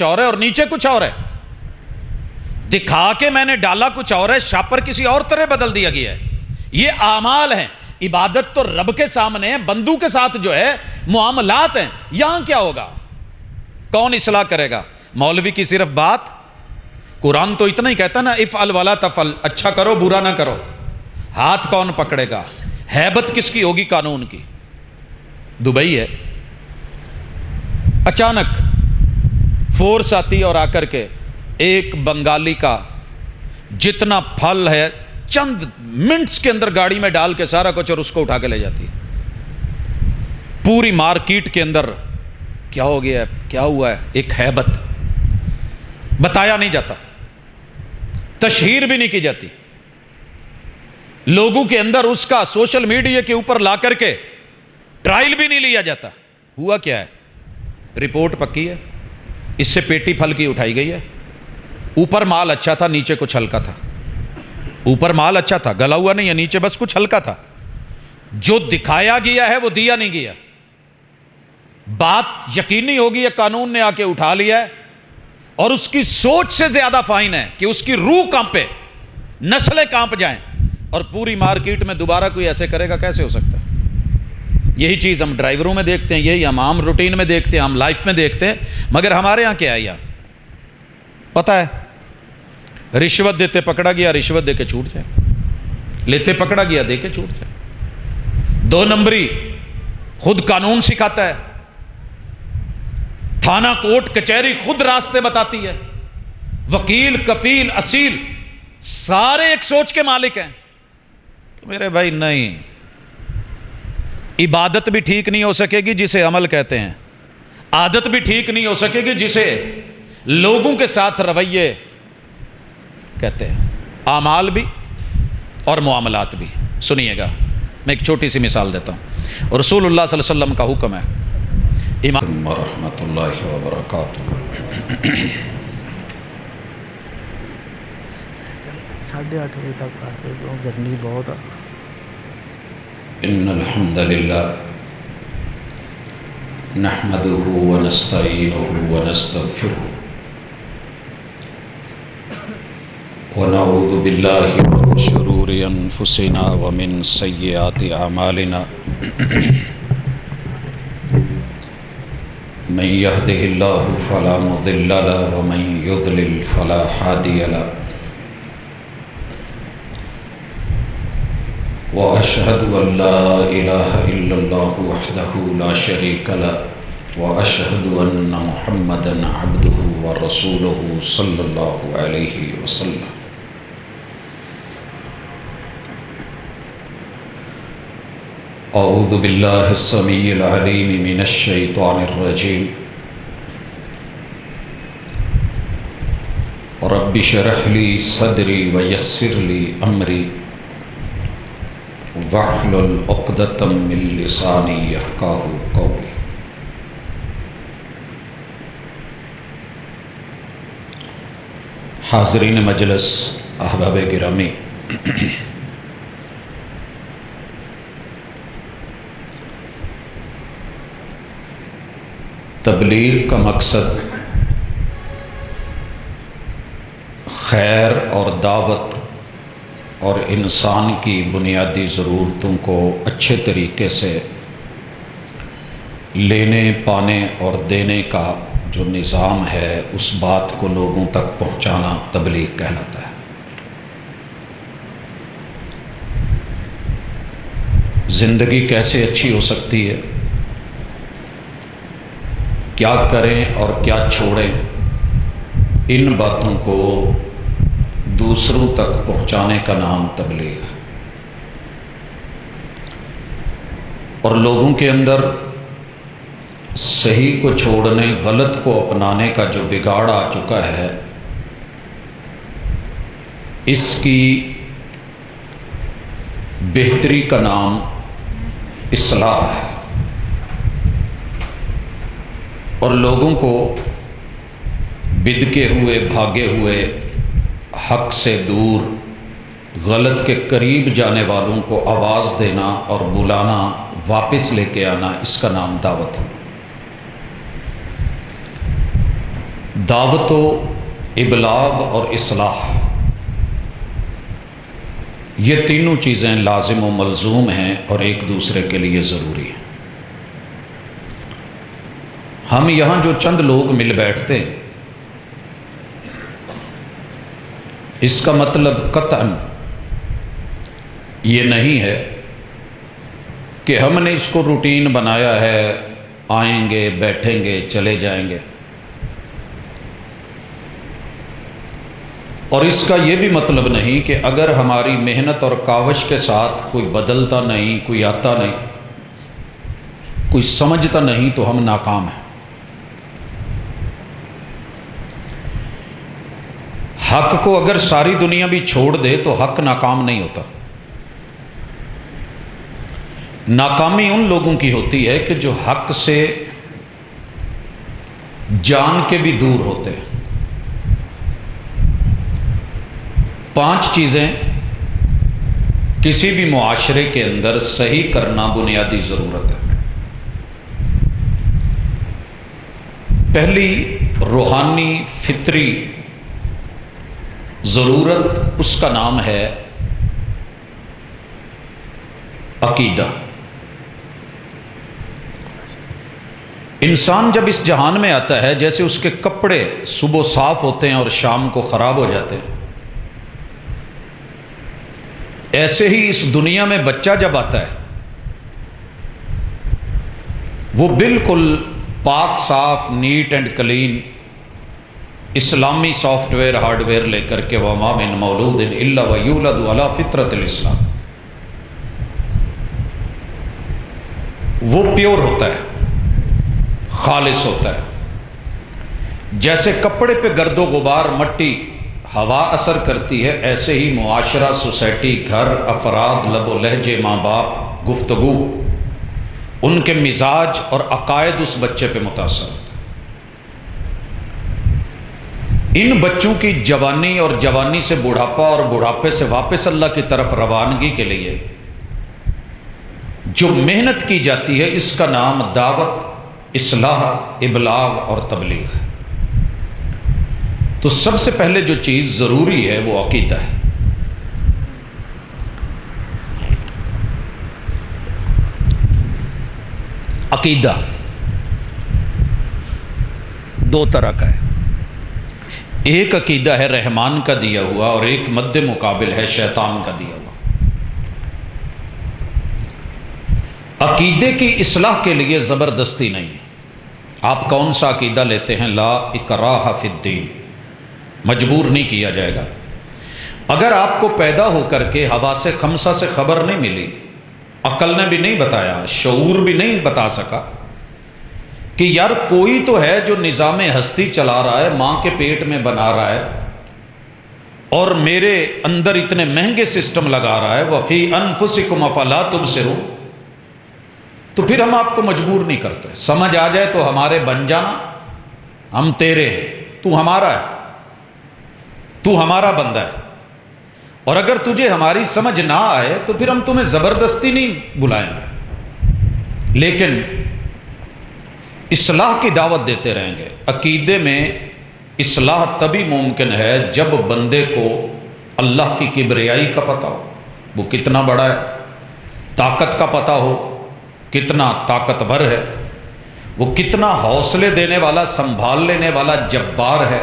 کچھ اور ہے اور نیچے کچھ اور ہے، دکھا کے میں نے ڈالا کچھ اور ہے، شاپر کسی اور طرح بدل دیا گیا ہے۔ یہ اعمال ہیں، عبادت تو رب کے سامنے ہے، بندوں کے ساتھ جو ہے معاملات ہیں، یہاں کیا ہوگا؟ کون اصلاح کرے گا؟ مولوی کی صرف بات؟ قرآن تو اتنا ہی کہتا نا افعل ولا تفعل، اچھا کرو برا نہ کرو۔ ہاتھ کون پکڑے گا؟ ہیبت کس کی ہوگی قانون کی؟ دبئی ہے، اچانک فورس آتی اور آ کر کے ایک بنگالی کا جتنا پھل ہے چند منٹس کے اندر گاڑی میں ڈال کے سارا کچھ اور اس کو اٹھا کے لے جاتی ہے۔ پوری مارکیٹ کے اندر کیا ہو گیا ہے، کیا ہوا ہے؟ ایک ہیبت، بتایا نہیں جاتا، تشہیر بھی نہیں کی جاتی، لوگوں کے اندر اس کا سوشل میڈیا کے اوپر لا کر کے ٹرائل بھی نہیں لیا جاتا۔ ہوا کیا ہے؟ رپورٹ پکی ہے، اس سے پیٹی پھل کی اٹھائی گئی ہے، اوپر مال اچھا تھا نیچے کچھ ہلکا تھا، اوپر مال اچھا تھا گلا ہوا نہیں ہے، نیچے بس کچھ ہلکا تھا، جو دکھایا گیا ہے وہ دیا نہیں گیا۔ بات یقینی ہوگی، یہ قانون نے آ کے اٹھا لیا ہے اور اس کی سوچ سے زیادہ فائن ہے کہ اس کی روح کانپے، نسلیں کانپ جائیں، اور پوری مارکیٹ میں دوبارہ کوئی ایسے کرے گا؟ کیسے ہو سکتا ہے؟ یہی چیز ہم ڈرائیوروں میں دیکھتے ہیں، یہی ہم عام روٹین میں دیکھتے ہیں، ہم لائف میں دیکھتے ہیں، مگر ہمارے ہاں کیا ہے؟ یہاں پتہ ہے، رشوت دیتے پکڑا گیا، رشوت دے کے چھوٹ جائے، لیتے پکڑا گیا، دے کے چھوٹ جائے۔ دو نمبری خود قانون سکھاتا ہے، تھانہ کوٹ کچہری خود راستے بتاتی ہے، وکیل کفیل اصیل سارے ایک سوچ کے مالک ہیں۔ تو میرے بھائی نہیں، عبادت بھی ٹھیک نہیں ہو سکے گی جسے عمل کہتے ہیں، عادت بھی ٹھیک نہیں ہو سکے گی جسے لوگوں کے ساتھ رویے کہتے ہیں، اعمال بھی اور معاملات بھی۔ سنیے گا، میں ایک چھوٹی سی مثال دیتا ہوں۔ رسول اللہ صلی اللہ علیہ وسلم کا حکم ہے، امام ورحمۃ اللہ وبرکاتہ، 8:30 بجے تک آتے کیوں؟ گرمی بہت ہے۔ ان الحمد للہ نحمده ونستعینه ونستغفره ونعوذ باللہ من شرور انفسنا ومن سیئات اعمالنا من يهده الله فلا مضل له ومن يضلل فلا هادي له وأشهد أن لا إله إلا الله وحده لا شريك له وأشهد أن محمدا عبده ورسوله صلى الله عليه وسلم۔ أعوذ بالله السميع العليم من الشيطان الرجيم، رب اشرح لي صدري ويسر لي أمري واحلل عقدۃ من لسانی یفقہوا قولی۔ حاضرین مجلس، احباب گرامی، تبلیغ کا مقصد خیر اور دعوت اور انسان کی بنیادی ضرورتوں کو اچھے طریقے سے لینے پانے اور دینے کا جو نظام ہے اس بات کو لوگوں تک پہنچانا تبلیغ کہلاتا ہے۔ زندگی کیسے اچھی ہو سکتی ہے، کیا کریں اور کیا چھوڑیں، ان باتوں کو دوسروں تک پہنچانے کا نام تبلیغ ہے۔ اور لوگوں کے اندر صحیح کو چھوڑنے، غلط کو اپنانے کا جو بگاڑ آ چکا ہے، اس کی بہتری کا نام اصلاح ہے۔ اور لوگوں کو بدکے ہوئے، بھاگے ہوئے، حق سے دور، غلط کے قریب جانے والوں کو آواز دینا اور بلانا، واپس لے کے آنا، اس کا نام دعوت ہے۔ دعوت و ابلاغ اور اصلاح، یہ تینوں چیزیں لازم و ملزوم ہیں اور ایک دوسرے کے لیے ضروری ہیں۔ ہم یہاں جو چند لوگ مل بیٹھتے ہیں، اس کا مطلب قطعاً یہ نہیں ہے کہ ہم نے اس کو روٹین بنایا ہے، آئیں گے بیٹھیں گے چلے جائیں گے، اور اس کا یہ بھی مطلب نہیں کہ اگر ہماری محنت اور کاوش کے ساتھ کوئی بدلتا نہیں، کوئی آتا نہیں، کوئی سمجھتا نہیں تو ہم ناکام ہیں۔ حق کو اگر ساری دنیا بھی چھوڑ دے تو حق ناکام نہیں ہوتا۔ ناکامی ان لوگوں کی ہوتی ہے کہ جو حق سے جان کے بھی دور ہوتے ہیں۔ 5 چیزیں کسی بھی معاشرے کے اندر صحیح کرنا بنیادی ضرورت ہے۔ پہلی روحانی فطری ضرورت، اس کا نام ہے عقیدہ۔ انسان جب اس جہان میں آتا ہے، جیسے اس کے کپڑے صبح صاف ہوتے ہیں اور شام کو خراب ہو جاتے ہیں، ایسے ہی اس دنیا میں بچہ جب آتا ہے وہ بالکل پاک صاف، نیٹ اینڈ کلین اسلامی سافٹ ویئر ہارڈ ویئر لے کر کے وَمَا مِن مَوْلُودٍ إِلَّا وَيُولَدُ عَلَىٰ فِطْرَةِ الْإِسْلَامِ، وہ پیور ہوتا ہے، خالص ہوتا ہے۔ جیسے کپڑے پہ گرد و غبار، مٹی، ہوا اثر کرتی ہے، ایسے ہی معاشرہ، سوسائٹی، گھر، افراد، لب و لہجے، ماں باپ، گفتگو، ان کے مزاج اور عقائد اس بچے پہ متاثر ہوتا ہے۔ ان بچوں کی جوانی اور جوانی سے بڑھاپا اور بڑھاپے سے واپس اللہ کی طرف روانگی کے لیے جو محنت کی جاتی ہے، اس کا نام دعوت، اصلاح، ابلاغ اور تبلیغ ہے۔ تو سب سے پہلے جو چیز ضروری ہے وہ عقیدہ ہے۔ عقیدہ 2 طرح کا ہے۔ ایک عقیدہ ہے رحمان کا دیا ہوا، اور ایک مد مقابل ہے شیطان کا دیا ہوا۔ عقیدے کی اصلاح کے لیے زبردستی نہیں ہے۔ آپ کون سا عقیدہ لیتے ہیں، لا اکراہ فی الدین، مجبور نہیں کیا جائے گا۔ اگر آپ کو پیدا ہو کر کے حواس خمسہ سے خبر نہیں ملی، عقل نے بھی نہیں بتایا، شعور بھی نہیں بتا سکا کہ یار کوئی تو ہے جو نظام ہستی چلا رہا ہے، ماں کے پیٹ میں بنا رہا ہے اور میرے اندر اتنے مہنگے سسٹم لگا رہا ہے، وَفِي أَنفُسِكُمْ أَفَلَا تُبْصِرُونَ، تو پھر ہم آپ کو مجبور نہیں کرتے۔ سمجھ آ جائے تو ہمارے بن جانا، ہم تیرے ہیں، تو ہمارا ہے، تو ہمارا بندہ ہے، اور اگر تجھے ہماری سمجھ نہ آئے تو پھر ہم تمہیں زبردستی نہیں بلائیں گے، لیکن اصلاح کی دعوت دیتے رہیں گے۔ عقیدے میں اصلاح تبھی ممکن ہے جب بندے کو اللہ کی کبریائی کا پتہ ہو، وہ کتنا بڑا ہے، طاقت کا پتہ ہو، کتنا طاقتور ہے، وہ کتنا حوصلے دینے والا، سنبھال لینے والا جبار ہے،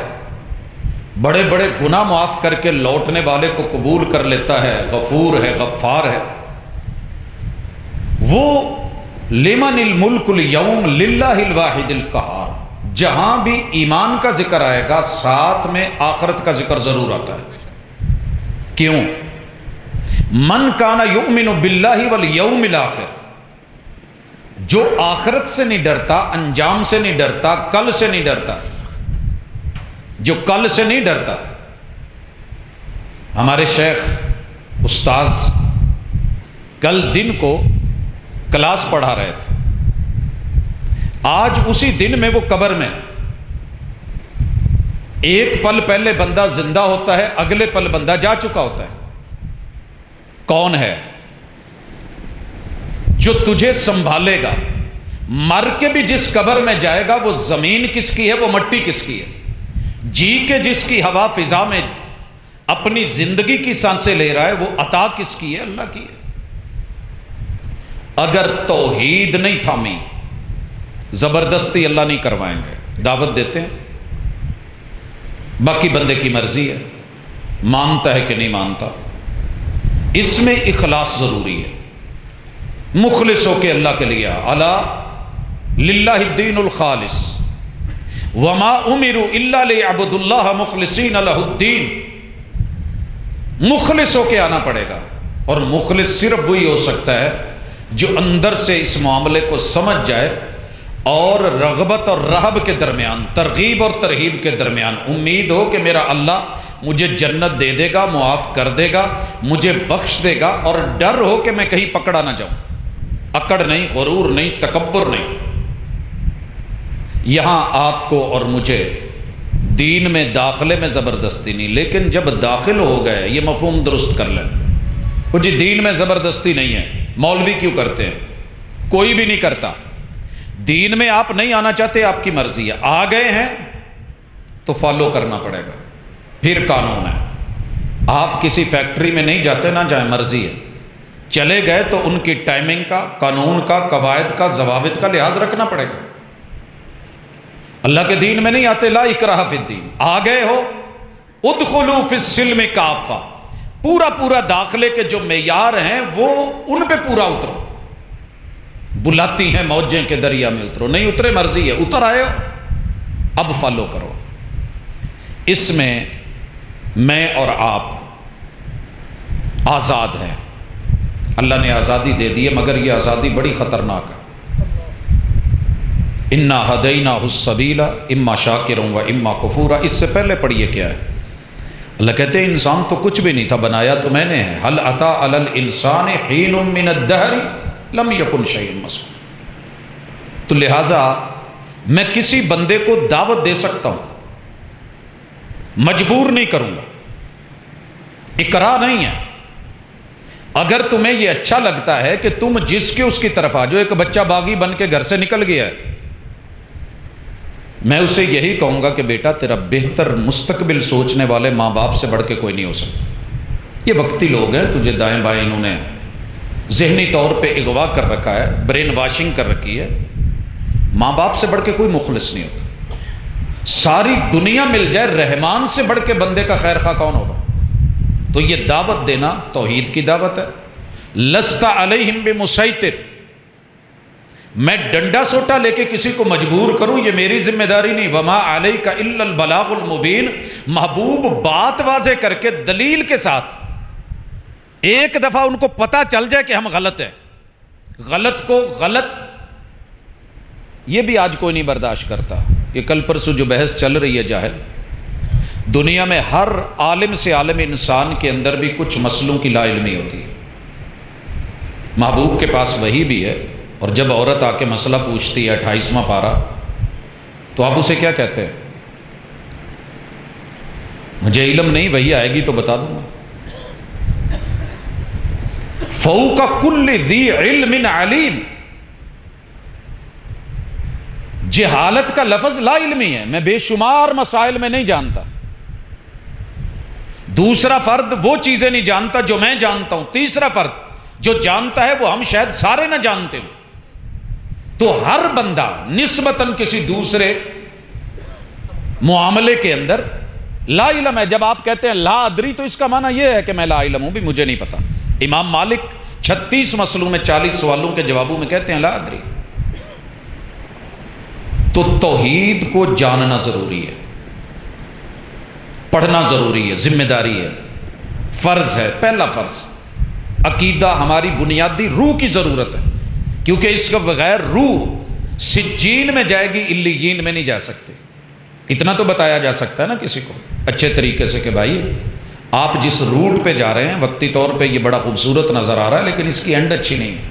بڑے بڑے گناہ معاف کر کے لوٹنے والے کو قبول کر لیتا ہے، غفور ہے، غفار ہے۔ وہ لمن الملک اليوم للہ الواحد القہار، جہاں بھی ایمان کا ذکر آئے گا ساتھ میں آخرت کا ذکر ضرور آتا ہے۔ کیوں؟ من کان یؤمن باللہ والیوم الاخر، جو آخرت سے نہیں ڈرتا، انجام سے نہیں ڈرتا، کل سے نہیں ڈرتا، جو کل سے نہیں ڈرتا۔ ہمارے شیخ استاذ کل دن کو کلاس پڑھا رہے تھے، آج اسی دن میں وہ قبر میں، ایک پل پہلے بندہ زندہ ہوتا ہے، اگلے پل بندہ جا چکا ہوتا ہے۔ کون ہے جو تجھے سنبھالے گا؟ مر کے بھی جس قبر میں جائے گا وہ زمین کس کی ہے، وہ مٹی کس کی ہے؟ جی کے جس کی ہوا فضا میں اپنی زندگی کی سانسیں لے رہا ہے، وہ عطا کس کی ہے؟ اللہ کی ہے۔ اگر توحید نہیں تھامی، زبردستی اللہ نہیں کروائیں گے، دعوت دیتے ہیں، باقی بندے کی مرضی ہے، مانتا ہے کہ نہیں مانتا۔ اس میں اخلاص ضروری ہے، مخلص ہو کے اللہ کے لیے، الا للہ الدین الخالص وما امروا الا لیعبدوا اللہ مخلصین لہ الدین۔ مخلص ہو کے آنا پڑے گا، اور مخلص صرف وہی ہو سکتا ہے جو اندر سے اس معاملے کو سمجھ جائے اور رغبت اور رہب کے درمیان، ترغیب اور ترہیب کے درمیان امید ہو کہ میرا اللہ مجھے جنت دے دے گا، معاف کر دے گا، مجھے بخش دے گا، اور ڈر ہو کہ میں کہیں پکڑا نہ جاؤں، اکڑ نہیں، غرور نہیں، تکبر نہیں۔ یہاں آپ کو اور مجھے دین میں داخلے میں زبردستی نہیں، لیکن جب داخل ہو گئے، یہ مفہوم درست کر لیں، وہ جی دین میں زبردستی نہیں ہے، مولوی کیوں کرتے ہیں؟ کوئی بھی نہیں کرتا۔ دین میں آپ نہیں آنا چاہتے، آپ کی مرضی ہے، آ گئے ہیں تو فالو کرنا پڑے گا، پھر قانون ہے۔ آپ کسی فیکٹری میں نہیں جاتے، نہ جائیں، مرضی ہے، چلے گئے تو ان کی ٹائمنگ کا، قانون کا، قواعد کا، ضوابط کا لحاظ رکھنا پڑے گا۔ اللہ کے دین میں نہیں آتے، لا اکراہ فی الدین، آ گئے ہو ادخلوا فی السلم کافہ، پورا داخلے کے جو معیار ہیں وہ ان پہ پورا اترو۔ بلاتی ہیں موجیں کے دریا میں اترو، نہیں اترے مرضی ہے، اتر آئے ہو اب فالو کرو۔ اس میں اور آپ آزاد ہیں، اللہ نے آزادی دے دی ہے، مگر یہ آزادی بڑی خطرناک ہے۔ انا ہدیناہ السبیل اما شاکرا و اما کفورا۔ اس سے پہلے پڑھیے کیا ہے، اللہ کہتے ہیں انسان تو کچھ بھی نہیں تھا، بنایا تو میں نے ہے۔ هل اتى علی الانسان حین من الدہر لم یکن شیئا مذکورا۔ تو لہٰذا میں کسی بندے کو دعوت دے سکتا ہوں، مجبور نہیں کروں گا، اکراہ نہیں ہے۔ اگر تمہیں یہ اچھا لگتا ہے کہ تم جس کے اس کی طرف آ جاؤ، ایک بچہ باغی بن کے گھر سے نکل گیا ہے، میں اسے یہی کہوں گا کہ بیٹا تیرا بہتر مستقبل سوچنے والے ماں باپ سے بڑھ کے کوئی نہیں ہو سکتا۔ یہ وقتی لوگ ہیں، تجھے دائیں بائیں انہوں نے ذہنی طور پہ اغوا کر رکھا ہے، برین واشنگ کر رکھی ہے۔ ماں باپ سے بڑھ کے کوئی مخلص نہیں ہوتا۔ ساری دنیا مل جائے، رحمان سے بڑھ کے بندے کا خیر خواہ کون ہوگا؟ تو یہ دعوت دینا توحید کی دعوت ہے۔ لست علیہم بمسیطر، میں ڈنڈا سوٹا لے کے کسی کو مجبور کروں، یہ میری ذمہ داری نہیں۔ وما علیک الا البلاغ المبین، محبوب بات واضح کر کے دلیل کے ساتھ، ایک دفعہ ان کو پتہ چل جائے کہ ہم غلط ہیں، غلط کو غلط، یہ بھی آج کوئی نہیں برداشت کرتا۔ یہ کل پرسوں جو بحث چل رہی ہے جاہل، دنیا میں ہر عالم سے عالم انسان کے اندر بھی کچھ مسئلوں کی لا علمی ہوتی ہے۔ محبوب کے پاس وحی بھی ہے، اور جب عورت آ کے مسئلہ پوچھتی ہے 28واں پارہ، تو آپ اسے کیا کہتے ہیں؟ مجھے علم نہیں، وحی آئے گی تو بتا دوں گا۔ فوق کل ذی علم علیم، جہالت کا لفظ لا علمی ہے، میں بے شمار مسائل میں نہیں جانتا۔ دوسرا فرد وہ چیزیں نہیں جانتا جو میں جانتا ہوں، تیسرا فرد جو جانتا ہے وہ ہم شاید سارے نہ جانتے ہوں۔ تو ہر بندہ نسبتاً کسی دوسرے معاملے کے اندر لا علم ہے۔ جب آپ کہتے ہیں لا ادری، تو اس کا معنی یہ ہے کہ میں لا علم ہوں، بھی مجھے نہیں پتا۔ امام مالک 36 مسئلوں میں 40 سوالوں کے جوابوں میں کہتے ہیں لا ادری۔ تو توحید کو جاننا ضروری ہے، پڑھنا ضروری ہے، ذمہ داری ہے، فرض ہے۔ پہلا فرض عقیدہ، ہماری بنیادی روح کی ضرورت ہے، کیونکہ اس کے بغیر روح سجین میں جائے گی، علیین میں نہیں جا سکتی۔ اتنا تو بتایا جا سکتا ہے نا کسی کو اچھے طریقے سے کہ بھائی آپ جس روٹ پہ جا رہے ہیں وقتی طور پہ یہ بڑا خوبصورت نظر آ رہا ہے، لیکن اس کی اینڈ اچھی نہیں ہے۔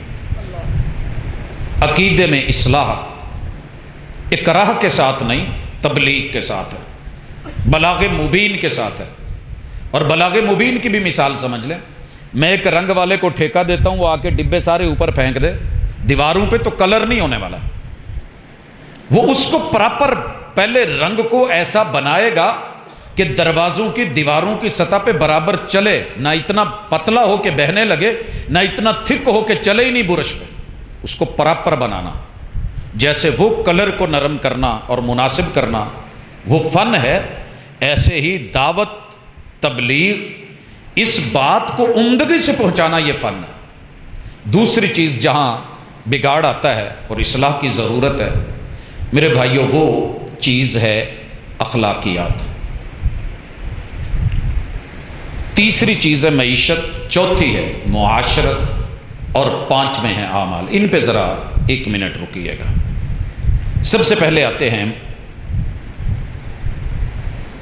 عقیدے میں اصلاح اکراہ کے ساتھ نہیں، تبلیغ کے ساتھ ہے، بلاغ مبین کے ساتھ ہے۔ اور بلاغ مبین کی بھی مثال سمجھ لیں، میں ایک رنگ والے کو ٹھیکہ دیتا ہوں، وہ آ کے ڈبے سارے اوپر پھینک دے، دیواروں پہ تو کلر نہیں ہونے والا، وہ اس کو پراپر پہلے رنگ کو ایسا بنائے گا کہ دروازوں کی دیواروں کی سطح پہ برابر چلے، نہ اتنا پتلا ہو کہ بہنے لگے، نہ اتنا تھک ہو کہ چلے ہی نہیں برش پہ، اس کو پراپر بنانا. جیسے وہ کلر کو نرم کرنا اور مناسب کرنا وہ فن ہے، ایسے ہی دعوت، تبلیغ، اس بات کو عمدگی سے پہنچانا یہ فن ہے. دوسری چیز جہاں بگاڑ آتا ہے اور اصلاح کی ضرورت ہے میرے بھائیوں، وہ چیز ہے اخلاقیات. تیسری چیز ہے معیشت، چوتھی ہے معاشرت، اور پانچویں ہیں اعمال. ان پہ ذرا 1 منٹ رکیے گا. سب سے پہلے آتے ہیں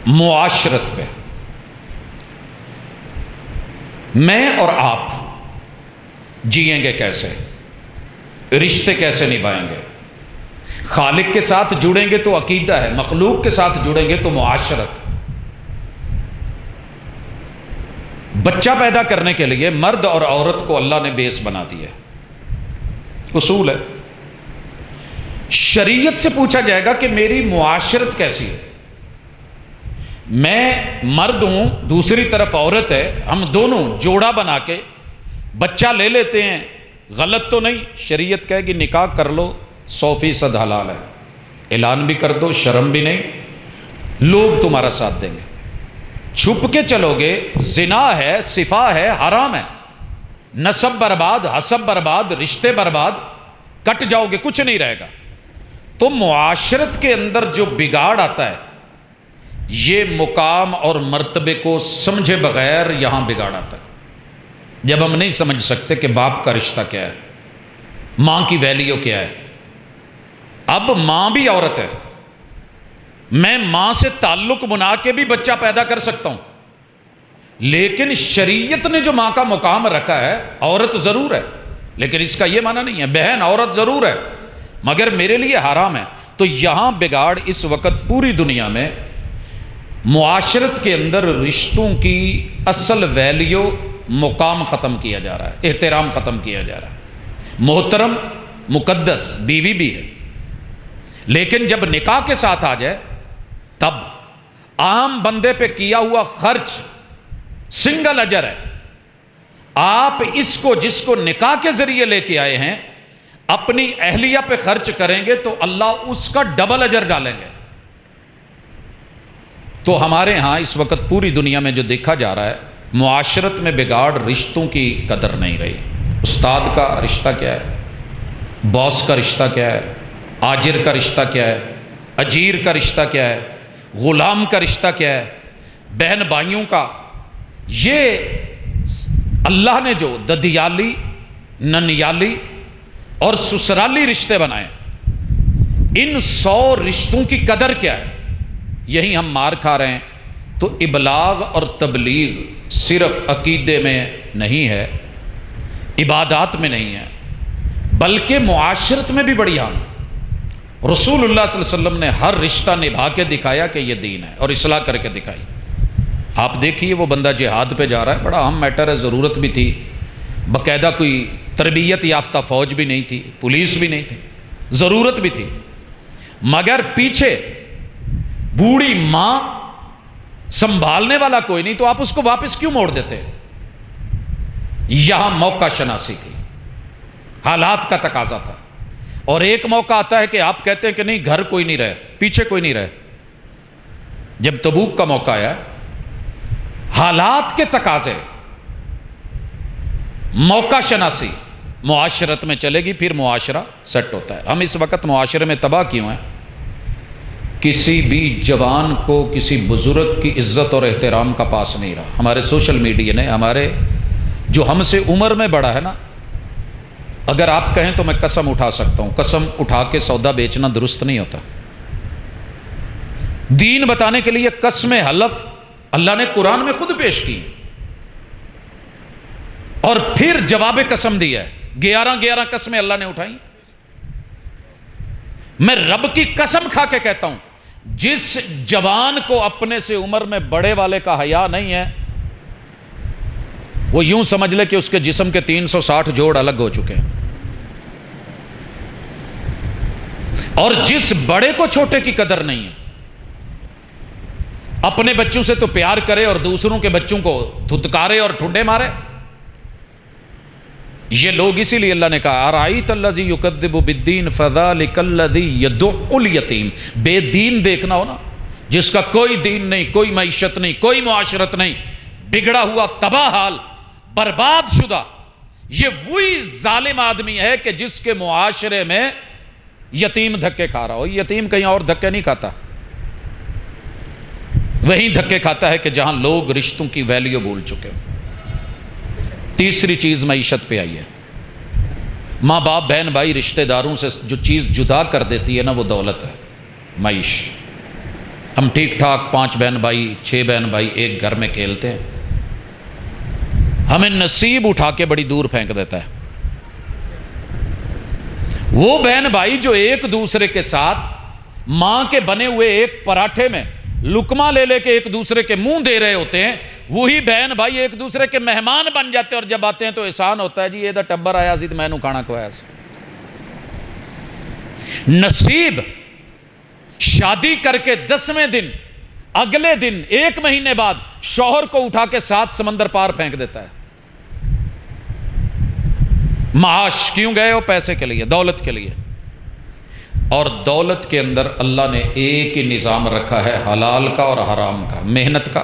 معاشرت پہ. میں اور آپ جئیں گے کیسے، رشتے کیسے نبھائیں گے؟ خالق کے ساتھ جڑیں گے تو عقیدہ ہے، مخلوق کے ساتھ جڑیں گے تو معاشرت. بچہ پیدا کرنے کے لیے مرد اور عورت کو اللہ نے بیس بنا دیا ہے، اصول ہے. شریعت سے پوچھا جائے گا کہ میری معاشرت کیسی ہے. میں مرد ہوں، دوسری طرف عورت ہے، ہم دونوں جوڑا بنا کے بچہ لے لیتے ہیں، غلط تو نہیں؟ شریعت کہے گی نکاح کر لو، 100% حلال ہے، اعلان بھی کر دو، شرم بھی نہیں، لوگ تمہارا ساتھ دیں گے. چھپ کے چلو گے، زنا ہے، صفا ہے، حرام ہے، نسب برباد، حسب برباد، رشتے برباد، کٹ جاؤ گے، کچھ نہیں رہے گا. تو معاشرت کے اندر جو بگاڑ آتا ہے یہ مقام اور مرتبے کو سمجھے بغیر یہاں بگاڑ آتا ہے. جب ہم نہیں سمجھ سکتے کہ باپ کا رشتہ کیا ہے، ماں کی ویلیو کیا ہے. اب ماں بھی عورت ہے، میں ماں سے تعلق بنا کے بھی بچہ پیدا کر سکتا ہوں، لیکن شریعت نے جو ماں کا مقام رکھا ہے، عورت ضرور ہے لیکن اس کا یہ معنی نہیں ہے بہن عورت ضرور ہے مگر میرے لیے حرام ہے. تو یہاں بگاڑ اس وقت پوری دنیا میں معاشرت کے اندر رشتوں کی اصل ویلیو، مقام ختم کیا جا رہا ہے، احترام ختم کیا جا رہا ہے. محترم مقدس بیوی بھی ہے، لیکن جب نکاح کے ساتھ آ جائے تب عام بندے پہ کیا ہوا خرچ سنگل اجر ہے. آپ اس کو، جس کو نکاح کے ذریعے لے کے آئے ہیں، اپنی اہلیہ پہ خرچ کریں گے تو اللہ اس کا ڈبل اجر ڈالیں گے. تو ہمارے ہاں اس وقت پوری دنیا میں جو دیکھا جا رہا ہے، معاشرت میں بگاڑ، رشتوں کی قدر نہیں رہی. استاد کا رشتہ کیا ہے، باس کا رشتہ کیا ہے، آجر کا رشتہ کیا ہے، اجیر کا رشتہ کیا ہے، غلام کا رشتہ کیا ہے، بہن بھائیوں کا. یہ اللہ نے جو ددیالی، ننیالی اور سسرالی رشتے بنائے، ان 100 رشتوں کی قدر کیا ہے، یہی ہم مار کھا رہے ہیں. تو ابلاغ اور تبلیغ صرف عقیدے میں نہیں ہے، عبادات میں نہیں ہے، بلکہ معاشرت میں بھی بڑی اہم ہے. رسول اللہ صلی اللہ علیہ وسلم نے ہر رشتہ نبھا کے دکھایا کہ یہ دین ہے، اور اصلاح کر کے دکھائی. آپ دیکھیے وہ بندہ جہاد پہ جا رہا ہے، بڑا اہم میٹر ہے، ضرورت بھی تھی، باقاعدہ کوئی تربیت یافتہ فوج بھی نہیں تھی، پولیس بھی نہیں تھی، ضرورت بھی تھی، مگر پیچھے بوڑھی ماں، سنبھالنے والا کوئی نہیں، تو آپ اس کو واپس کیوں موڑ دیتے؟ یہاں موقع شناسی تھی، حالات کا تقاضا تھا. اور ایک موقع آتا ہے کہ آپ کہتے ہیں کہ نہیں، گھر کوئی نہیں رہے، پیچھے کوئی نہیں رہے. جب تبوک کا موقع آیا، حالات کے تقاضے، موقع شناسی معاشرت میں چلے گی، پھر معاشرہ سیٹ ہوتا ہے. ہم اس وقت معاشرے میں تباہ کیوں ہیں؟ کسی بھی جوان کو کسی بزرگ کی عزت اور احترام کا پاس نہیں رہا. ہمارے سوشل میڈیا نے، ہمارے جو ہم سے عمر میں بڑا ہے نا، اگر آپ کہیں تو میں قسم اٹھا سکتا ہوں، قسم اٹھا کے سودا بیچنا درست نہیں ہوتا. دین بتانے کے لیے قسم حلف اللہ نے قرآن میں خود پیش کی، اور پھر جواب قسم دیا ہے. 11 قسمیں اللہ نے اٹھائی. میں رب کی قسم کھا کے کہتا ہوں، جس جوان کو اپنے سے عمر میں بڑے والے کا حیا نہیں ہے، وہ یوں سمجھ لے کہ اس کے جسم کے 360 جوڑ الگ ہو چکے ہیں. اور جس بڑے کو چھوٹے کی قدر نہیں ہے، اپنے بچوں سے تو پیار کرے اور دوسروں کے بچوں کو دھتکارے اور ٹھڈے مارے. یہ لوگ اسی لیے اللہ نے کہا ارائیت الذی یکذب بالدین فذلک الذی یدع الیتیم. بے دین دیکھنا ہو نا، جس کا کوئی دین نہیں، کوئی معیشت نہیں، کوئی معاشرت نہیں، بگڑا ہوا، تباہ حال، برباد شدہ، یہ وہی ظالم آدمی ہے کہ جس کے معاشرے میں یتیم دھکے کھا رہا ہو. یتیم کہیں اور دھکے نہیں کھاتا، وہیں دھکے کھاتا ہے کہ جہاں لوگ رشتوں کی ویلیو بھول چکے ہو. تیسری چیز معیشت پہ آئی ہے. ماں باپ، بہن بھائی، رشتہ داروں سے جو چیز جدا کر دیتی ہے نا، وہ دولت ہے، معیش. ہم ٹھیک ٹھاک 5 بہن بھائی 6 بہن بھائی ایک گھر میں کھیلتے ہیں، ہمیں نصیب اٹھا کے بڑی دور پھینک دیتا ہے. وہ بہن بھائی جو ایک دوسرے کے ساتھ ماں کے بنے ہوئے ایک پراٹھے میں لقمہ لے لے کے ایک دوسرے کے منہ دے رہے ہوتے ہیں، وہی بہن بھائی ایک دوسرے کے مہمان بن جاتے ہیں، اور جب آتے ہیں تو احسان ہوتا ہے، جی یہ دا ٹبر آیا سی تو میں نو کھانا کھوایا سی. نصیب شادی کر کے 10ویں دن، اگلے دن 1 مہینے بعد شوہر کو اٹھا کے 7 سمندر پار پھینک دیتا ہے. معاش کیوں گئے ہو؟ پیسے کے لیے، دولت کے لیے. اور دولت کے اندر اللہ نے ایک ہی نظام رکھا ہے، حلال کا اور حرام کا، محنت کا،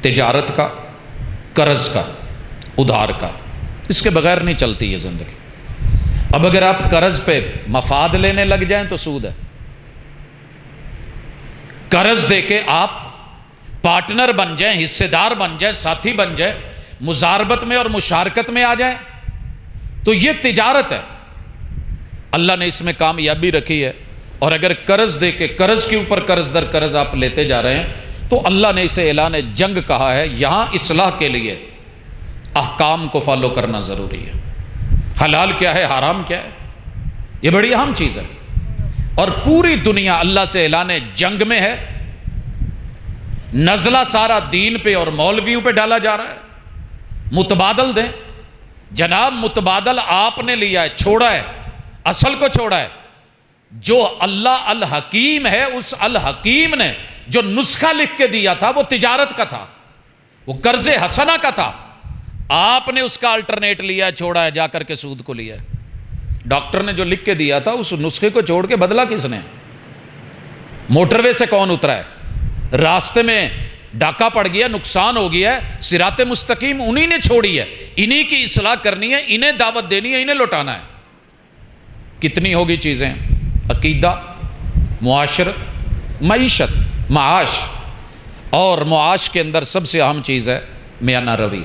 تجارت کا، قرض کا، ادھار کا. اس کے بغیر نہیں چلتی یہ زندگی. اب اگر آپ قرض پہ مفاد لینے لگ جائیں تو سود ہے. قرض دے کے آپ پارٹنر بن جائیں، حصے دار بن جائیں، ساتھی بن جائیں، مزاربت میں اور مشارکت میں آ جائیں تو یہ تجارت ہے. اللہ نے اس میں کامیابی رکھی ہے. اور اگر قرض دے کے قرض کے اوپر قرض در قرض آپ لیتے جا رہے ہیں تو اللہ نے اسے اعلان جنگ کہا ہے. یہاں اصلاح کے لیے احکام کو فالو کرنا ضروری ہے. حلال کیا ہے، حرام کیا ہے، یہ بڑی اہم چیز ہے. اور پوری دنیا اللہ سے اعلان جنگ میں ہے. نزلہ سارا دین پہ اور مولویوں پہ ڈالا جا رہا ہے. متبادل دیں جناب، متبادل آپ نے لیا ہے، چھوڑا ہے، اصل کو چھوڑا ہے. جو اللہ الحکیم ہے، اس الحکیم نے جو نسخہ لکھ کے دیا تھا وہ تجارت کا تھا، وہ قرض حسنہ کا تھا. آپ نے اس کا الٹرنیٹ لیا، چھوڑا ہے، جا کر کے سود کو لیا ہے. ڈاکٹر نے جو لکھ کے دیا تھا اس نسخے کو چھوڑ کے بدلا کس نے؟ موٹر وے سے کون اترا ہے؟ راستے میں ڈاکہ پڑ گیا، نقصان ہو گیا ہے، صراط مستقیم انہی نے چھوڑی ہے. انہی کی اصلاح کرنی ہے، انہیں دعوت دینی ہے، انہیں لوٹانا ہے. کتنی ہوگی چیزیں؟ عقیدہ، معاشرت، معیشت، معاش. اور معاش کے اندر سب سے اہم چیز ہے میانہ روی.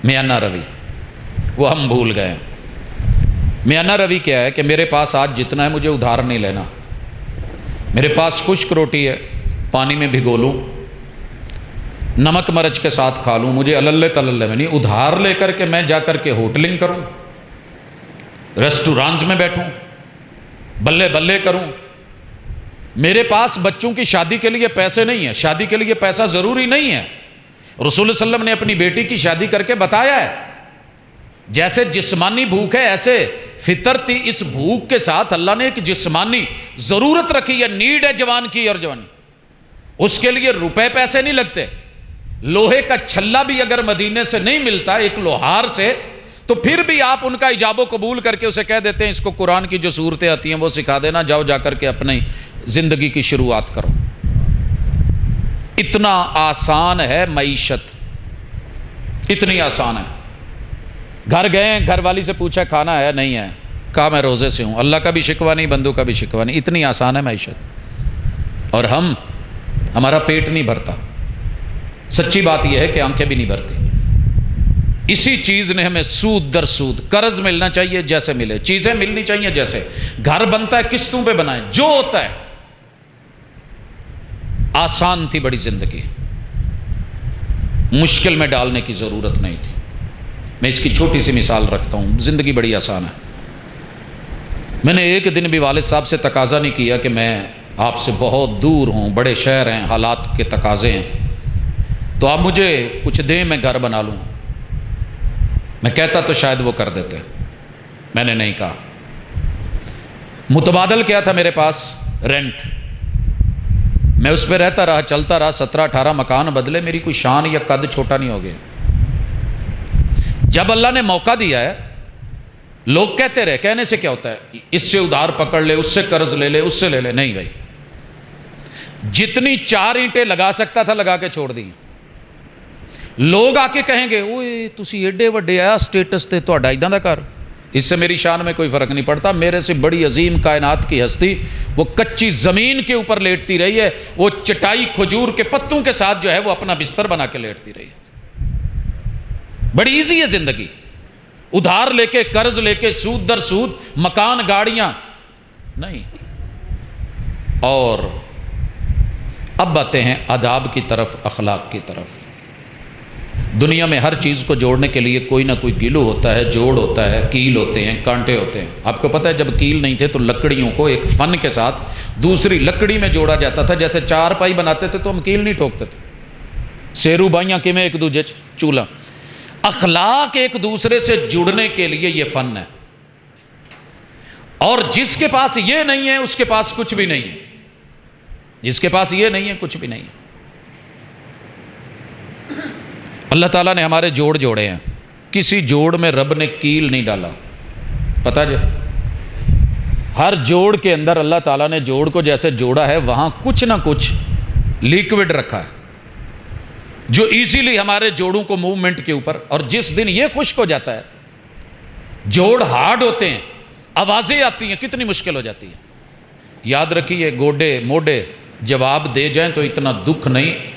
میانہ روی وہ ہم بھول گئے ہیں. میانہ روی کیا ہے کہ میرے پاس آج جتنا ہے مجھے ادھار نہیں لینا. میرے پاس خشک روٹی ہے، پانی میں بھگو لوں، نمک مرچ کے ساتھ کھا لوں، مجھے اللہ تللہ میں نہیں. ادھار لے کر کے میں جا کر کے ہوٹلنگ کروں، ریسٹورانٹس میں بیٹھوں، بلے بلے کروں. میرے پاس بچوں کی شادی کے لیے پیسے نہیں ہیں. شادی کے لیے پیسہ ضروری نہیں ہے. رسول صلی اللہ علیہ وسلم نے اپنی بیٹی کی شادی کر کے بتایا ہے جیسے جسمانی بھوک ہے ایسے فطرتی اس بھوک کے ساتھ اللہ نے ایک جسمانی ضرورت رکھی ہے، نیڈ ہے جوان کی اور جوانی. اس کے لیے روپے پیسے نہیں لگتے. لوہے کا چھلا بھی اگر مدینے سے نہیں ملتا ایک لوہار سے تو پھر بھی آپ ان کا ایجاب و قبول کر کے اسے کہہ دیتے ہیں اس کو قرآن کی جو صورتیں آتی ہیں وہ سکھا دینا، جاؤ جا کر کے اپنی زندگی کی شروعات کرو. اتنا آسان ہے معیشت، اتنی آسان ہے. گھر گئے، گھر والی سے پوچھا کھانا ہے؟ نہیں ہے. کہا میں روزے سے ہوں. اللہ کا بھی شکوہ نہیں، بندوں کا بھی شکوہ نہیں. اتنی آسان ہے معیشت. اور ہمارا پیٹ نہیں بھرتا. سچی بات یہ ہے کہ آنکھیں بھی نہیں بھرتی. اسی چیز نے ہمیں سود در سود، قرض ملنا چاہیے جیسے ملے، چیزیں ملنی چاہیے جیسے. گھر بنتا ہے قسطوں پہ بنائیں، جو ہوتا ہے. آسان تھی بڑی زندگی، مشکل میں ڈالنے کی ضرورت نہیں تھی. میں اس کی چھوٹی سی مثال رکھتا ہوں. زندگی بڑی آسان ہے. میں نے ایک دن بھی والد صاحب سے تقاضا نہیں کیا کہ میں آپ سے بہت دور ہوں، بڑے شہر ہیں، حالات کے تقاضے ہیں، تو آپ مجھے کچھ دیں میں گھر بنا لوں. میں کہتا تو شاید وہ کر دیتے. میں نے نہیں کہا. متبادل کیا تھا میرے پاس؟ رینٹ. میں اس پہ رہتا رہا، چلتا رہا، 17-18 مکان بدلے، میری کوئی شان یا قد چھوٹا نہیں ہو گیا۔ جب اللہ نے موقع دیا ہے، لوگ کہتے رہے، کہنے سے کیا ہوتا ہے، اس سے ادھار پکڑ لے، اس سے قرض لے لے، اس سے لے لے، نہیں بھائی، جتنی 4 اینٹیں لگا سکتا تھا لگا کے چھوڑ دی۔ لوگ آ کے کہیں گے اوئے تسی ایڈے وڈے آیا سٹیٹس تے تہاڈا ایداں دا کر، اس سے میری شان میں کوئی فرق نہیں پڑتا۔ میرے سے بڑی عظیم کائنات کی ہستی وہ کچی زمین کے اوپر لیٹتی رہی ہے، وہ چٹائی کھجور کے پتوں کے ساتھ جو ہے وہ اپنا بستر بنا کے لیٹتی رہی ہے۔ بڑی ایزی ہے زندگی، ادھار لے کے، قرض لے کے، سود در سود، مکان گاڑیاں نہیں۔ اور اب آتے ہیں آداب کی طرف، اخلاق کی طرف۔ دنیا میں ہر چیز کو جوڑنے کے لیے کوئی نہ کوئی گلو ہوتا ہے، جوڑ ہوتا ہے، کیل ہوتے ہیں، کانٹے ہوتے ہیں۔ آپ کو پتہ ہے جب کیل نہیں تھے تو لکڑیوں کو ایک فن کے ساتھ دوسری لکڑی میں جوڑا جاتا تھا، جیسے 4 پائی بناتے تھے تو ہم کیل نہیں ٹھوکتے تھے، سیرو بائیاں کیویں ایک دوجے چولہا۔ اخلاق ایک دوسرے سے جڑنے کے لیے یہ فن ہے، اور جس کے پاس یہ نہیں ہے اس کے پاس کچھ بھی نہیں ہے، جس کے پاس یہ نہیں ہے کچھ بھی نہیں ہے۔ اللہ تعالیٰ نے ہمارے جوڑ جوڑے ہیں، کسی جوڑ میں رب نے کیل نہیں ڈالا، پتہ جی، ہر جوڑ کے اندر اللہ تعالیٰ نے جوڑ کو جیسے جوڑا ہے وہاں کچھ نہ کچھ لیکوڈ رکھا ہے جو ایزیلی ہمارے جوڑوں کو موومنٹ کے اوپر، اور جس دن یہ خشک ہو جاتا ہے، جوڑ ہارڈ ہوتے ہیں، آوازیں آتی ہیں، کتنی مشکل ہو جاتی ہے۔ یاد رکھیے گوڈے موڈے جواب دے جائیں تو اتنا دکھ نہیں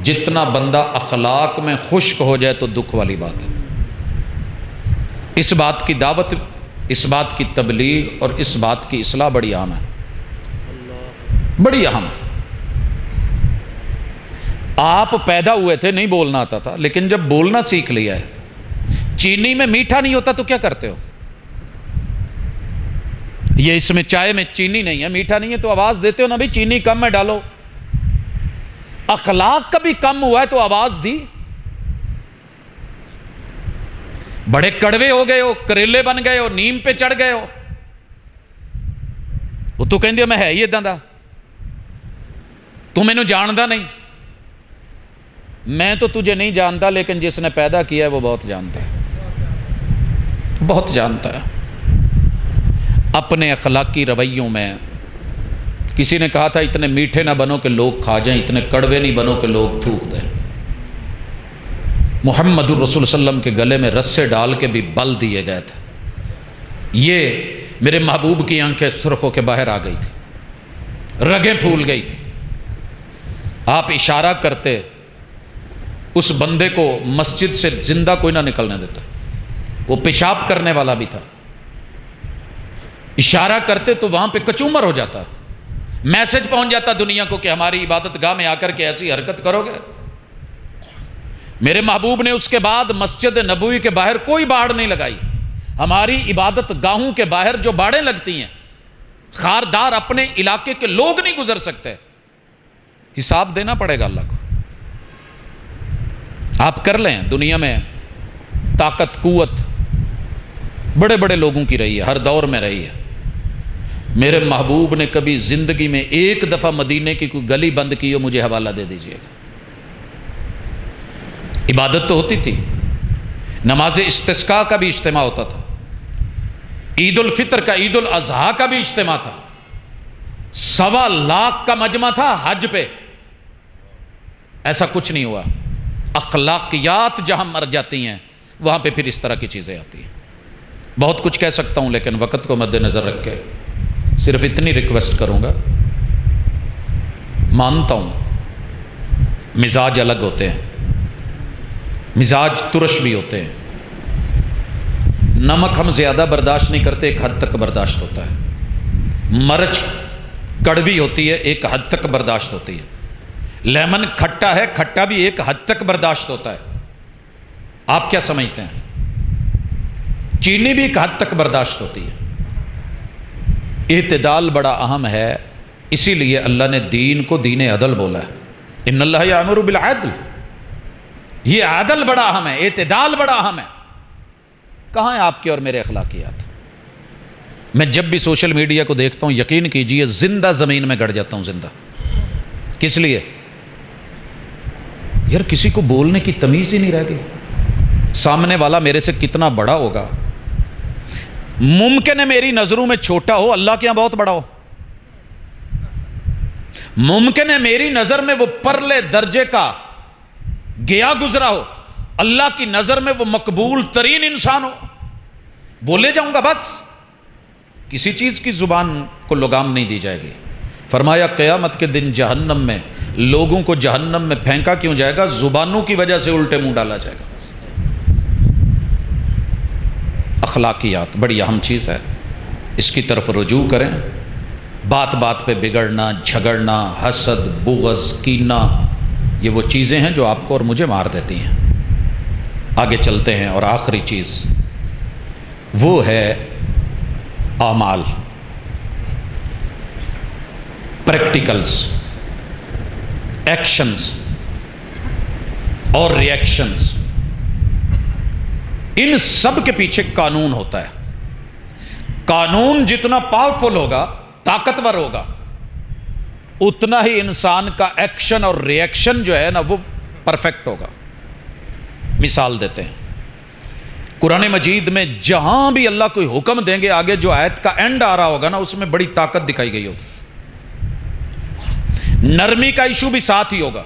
جتنا بندہ اخلاق میں خشک ہو جائے تو دکھ والی بات ہے۔ اس بات کی دعوت، اس بات کی تبلیغ اور اس بات کی اصلاح بڑی اہم ہے، بڑی اہم ہے۔ آپ پیدا ہوئے تھے نہیں بولنا آتا تھا، لیکن جب بولنا سیکھ لیا ہے، چینی میں میٹھا نہیں ہوتا تو کیا کرتے ہو؟ یہ اس میں چائے میں چینی نہیں ہے، میٹھا نہیں ہے تو آواز دیتے ہو نا بھائی چینی کم ہے ڈالو۔ اخلاق کبھی کم ہوا ہے تو آواز دی؟ بڑے کڑوے ہو گئے ہو، کریلے بن گئے ہو، نیم پہ چڑھ گئے ہو، وہ تو کہندے میں ہے ہی اداں دا، تو مینوں جاندا نہیں۔ میں تو تجھے نہیں جانتا، لیکن جس نے پیدا کیا ہے وہ بہت جانتا ہے، بہت جانتا ہے۔ اپنے اخلاقی رویوں میں کسی نے کہا تھا اتنے میٹھے نہ بنو کہ لوگ کھا جائیں، اتنے کڑوے نہیں بنو کہ لوگ تھوک دیں۔ محمد الرسول صلی اللہ علیہ وسلم کے گلے میں رسے ڈال کے بھی بل دیے گئے تھے۔ یہ میرے محبوب کی آنکھیں سرخ ہو کے باہر آ گئی تھی، رگیں پھول گئی تھی۔ آپ اشارہ کرتے، اس بندے کو مسجد سے زندہ کوئی نہ نکلنے دیتا، وہ پیشاب کرنے والا بھی تھا، اشارہ کرتے تو وہاں پہ کچومر ہو جاتا، میسج پہنچ جاتا دنیا کو کہ ہماری عبادت گاہ میں آ کر کے ایسی حرکت کرو گے۔ میرے محبوب نے اس کے بعد مسجد نبوی کے باہر کوئی باڑ نہیں لگائی۔ ہماری عبادت گاہوں کے باہر جو باڑیں لگتی ہیں، خاردار اپنے علاقے کے لوگ نہیں گزر سکتے، حساب دینا پڑے گا اللہ کو۔ آپ کر لیں، دنیا میں طاقت قوت بڑے بڑے لوگوں کی رہی ہے، ہر دور میں رہی ہے۔ میرے محبوب نے کبھی زندگی میں ایک دفعہ مدینے کی کوئی گلی بند کی ہو، مجھے حوالہ دے دیجئے گا۔ عبادت تو ہوتی تھی، نماز استسقاء کا بھی اجتماع ہوتا تھا، عید الفطر کا، عید الاضحیٰ کا بھی اجتماع تھا، 1.25 لاکھ کا مجمع تھا حج پہ، ایسا کچھ نہیں ہوا۔ اخلاقیات جہاں مر جاتی ہیں وہاں پہ پھر اس طرح کی چیزیں آتی ہیں۔ بہت کچھ کہہ سکتا ہوں لیکن وقت کو مد نظر رکھ کے صرف اتنی ریکویسٹ کروں گا۔ مانتا ہوں مزاج الگ ہوتے ہیں، مزاج ترش بھی ہوتے ہیں، نمک ہم زیادہ برداشت نہیں کرتے، ایک حد تک برداشت ہوتا ہے، مرچ کڑوی ہوتی ہے، ایک حد تک برداشت ہوتی ہے، لیمن کھٹا ہے، کھٹا بھی ایک حد تک برداشت ہوتا ہے۔ آپ کیا سمجھتے ہیں؟ چینی بھی ایک حد تک برداشت ہوتی ہے۔ اعتدال بڑا اہم ہے، اسی لیے اللہ نے دین کو دین عدل بولا ہے، ان اللہ یامر بالعدل۔ یہ عدل بڑا اہم ہے، اعتدال بڑا اہم ہے۔ کہاں ہیں آپ کے اور میرے اخلاقیات؟ میں جب بھی سوشل میڈیا کو دیکھتا ہوں، یقین کیجئے زندہ زمین میں گڑ جاتا ہوں، زندہ کس لیے؟ یار کسی کو بولنے کی تمیز ہی نہیں رہ گئی. سامنے والا میرے سے کتنا بڑا ہوگا، ممکن ہے میری نظروں میں چھوٹا ہو، اللہ کے یہاں بہت بڑا ہو. ممکن ہے میری نظر میں وہ پرلے درجے کا گیا گزرا ہو، اللہ کی نظر میں وہ مقبول ترین انسان ہو. بولے جاؤں گا بس، کسی چیز کی زبان کو لگام نہیں دی جائے گی. فرمایا قیامت کے دن جہنم میں لوگوں کو جہنم میں پھینکا کیوں جائے گا؟ زبانوں کی وجہ سے الٹے منہ ڈالا جائے گا. اخلاقیات بڑی اہم چیز ہے، اس کی طرف رجوع کریں. بات بات پہ بگڑنا، جھگڑنا، حسد، بغض، کینہ، یہ وہ چیزیں ہیں جو آپ کو اور مجھے مار دیتی ہیں. آگے چلتے ہیں، اور آخری چیز وہ ہے اعمال، پریکٹیکلز، ایکشنز اور ریئیکشنز. ان سب کے پیچھے قانون ہوتا ہے. قانون جتنا پاورفل ہوگا، طاقتور ہوگا، اتنا ہی انسان کا ایکشن اور ریئیکشن جو ہے نا وہ پرفیکٹ ہوگا. مثال دیتے ہیں، قرآن مجید میں جہاں بھی اللہ کوئی حکم دیں گے، آگے جو آیت کا اینڈ آ رہا ہوگا نا اس میں بڑی طاقت دکھائی گئی ہوگی. نرمی کا ایشو بھی ساتھ ہی ہوگا.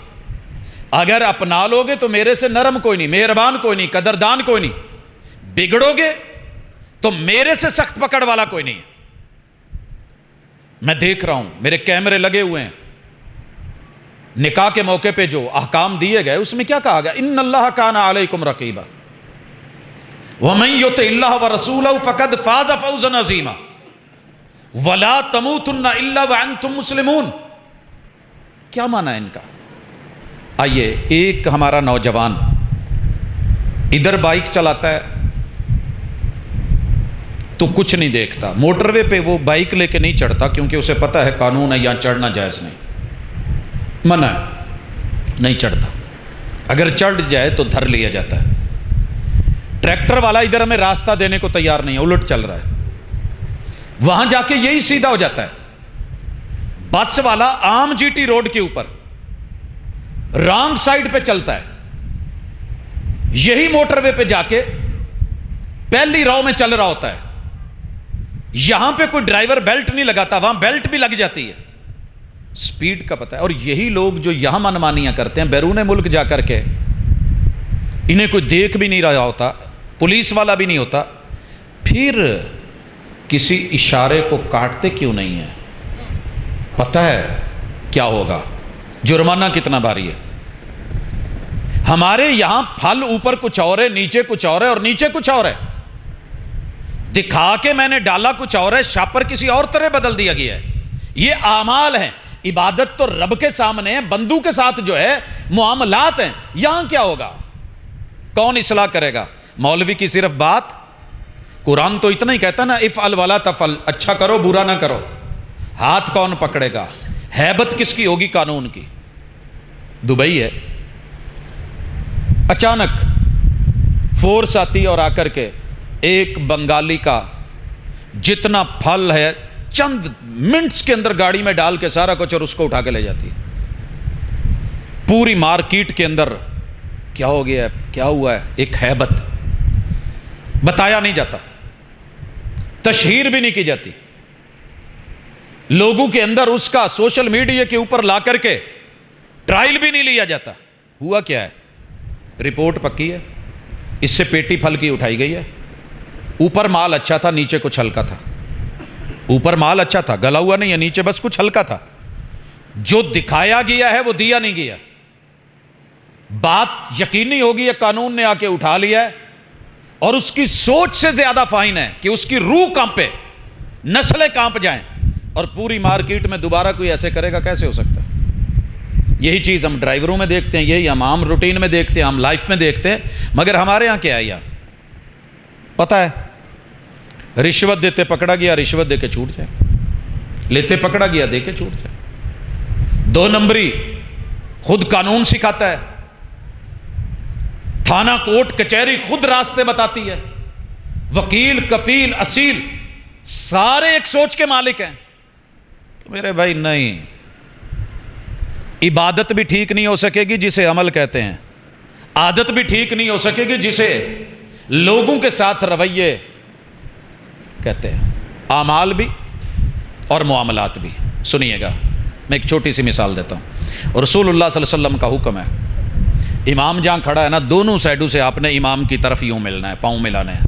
اگر اپنا لوگے تو میرے سے نرم کوئی نہیں، مہربان کوئی نہیں، قدردان کوئی نہیں. بگڑو گے تو میرے سے سخت پکڑ والا کوئی نہیں. میں دیکھ رہا ہوں، میرے کیمرے لگے ہوئے ہیں. نکاح کے موقع پہ جو احکام دیے گئے اس میں کیا کہا گیا؟ ان اللہ کان علیکم رقیبا ومن یطع اللہ ورسولہ فقد فاز فوزا عظیما ولا تموتن الا وانتم مسلمون. کیا معنی ہے ان کا؟ آئیے، ایک ہمارا نوجوان ادھر بائک چلاتا ہے تو کچھ نہیں دیکھتا، موٹر وے پہ وہ بائک لے کے نہیں چڑھتا کیونکہ اسے پتا ہے قانون ہے یہاں چڑھنا جائز نہیں، منع ہے، نہیں چڑھتا. اگر چڑھ جائے تو دھر لیا جاتا ہے. ٹریکٹر والا ادھر ہمیں راستہ دینے کو تیار نہیں ہے، الٹ چل رہا ہے، وہاں جا کے یہی سیدھا ہو جاتا ہے. بس والا عام جی ٹی روڈ کے اوپر رانگ سائیڈ پہ چلتا ہے، یہی موٹر وے پہ جا کے پہلی رو میں چل رہا ہوتا ہے. یہاں پہ کوئی ڈرائیور بیلٹ نہیں لگاتا، وہاں بیلٹ بھی لگ جاتی ہے. سپیڈ کا پتہ ہے. اور یہی لوگ جو یہاں منمانیاں کرتے ہیں، بیرون ملک جا کر کے انہیں کوئی دیکھ بھی نہیں رہا ہوتا، پولیس والا بھی نہیں ہوتا، پھر کسی اشارے کو کاٹتے کیوں نہیں ہیں؟ پتہ ہے کیا ہوگا، جرمانہ کتنا بھاری ہے. ہمارے یہاں پھل اوپر کچھ اور ہے، نیچے کچھ اور ہے، اور نیچے کچھ اور ہے. دکھا کے میں نے ڈالا کچھ اور ہے، شاپر کسی اور طرح بدل دیا گیا ہے. یہ اعمال ہیں. عبادت تو رب کے سامنے ہے، بندوں کے ساتھ جو ہے معاملات ہیں. یہاں کیا ہوگا؟ کون اصلاح کرے گا؟ مولوی کی صرف بات؟ قرآن تو اتنا ہی کہتا نا، افعل ولا تفعل، اچھا کرو برا نہ کرو. ہاتھ کون پکڑے گا؟ ہیبت کس کی ہوگی؟ قانون کی. دبئی ہے، اچانک فورس آتی اور آ کر کے ایک بنگالی کا جتنا پھل ہے چند منٹس کے اندر گاڑی میں ڈال کے سارا کچھ اور اس کو اٹھا کے لے جاتی ہے. پوری مارکیٹ کے اندر کیا ہو گیا ہے، کیا ہوا ہے؟ ایک ہیبت. بتایا نہیں جاتا، تشہیر بھی نہیں کی جاتی، لوگوں کے اندر اس کا سوشل میڈیا کے اوپر لا کر کے ٹرائل بھی نہیں لیا جاتا. ہوا کیا ہے؟ رپورٹ پکی ہے، اس سے پیٹی پھل کی اٹھائی گئی ہے. اوپر مال اچھا تھا، نیچے کچھ ہلکا تھا. اوپر مال اچھا تھا، گلا ہوا نہیں ہے، نیچے بس کچھ ہلکا تھا. جو دکھایا گیا ہے وہ دیا نہیں گیا. بات یقینی ہوگی یہ قانون نے آ کے اٹھا لیا ہے، اور اس کی سوچ سے زیادہ فائن ہے کہ اس کی روح کانپے، نسلیں کانپ جائیں، اور پوری مارکیٹ میں دوبارہ کوئی ایسے کرے گا؟ کیسے ہو سکتا ہے؟ یہی چیز ہم ڈرائیوروں میں دیکھتے ہیں، یہی ہم عام روٹین میں دیکھتے ہیں، ہم لائف میں دیکھتے ہیں. مگر ہمارے ہاں کیا ہے؟ یہاں پتہ ہے، رشوت دیتے پکڑا گیا، رشوت دے کے چھوٹ جائے، لیتے پکڑا گیا، دے کے چھوٹ جائے. 2 نمبری خود قانون سکھاتا ہے، تھانہ کوٹ کچہری خود راستے بتاتی ہے، وکیل کفیل اصیل سارے ایک سوچ کے مالک ہیں. تو میرے بھائی نہیں، عبادت بھی ٹھیک نہیں ہو سکے گی جسے عمل کہتے ہیں، عادت بھی ٹھیک نہیں ہو سکے گی جسے لوگوں کے ساتھ رویے کہتے ہیں، اعمال بھی اور معاملات بھی۔ سنیے گا، میں ایک چھوٹی سی مثال دیتا ہوں۔ رسول اللہ صلی اللہ علیہ وسلم کا حکم ہے، امام جہاں کھڑا ہے نا، دونوں سائڈوں سے آپ نے امام کی طرف یوں ملنا ہے، پاؤں ملانے ہیں۔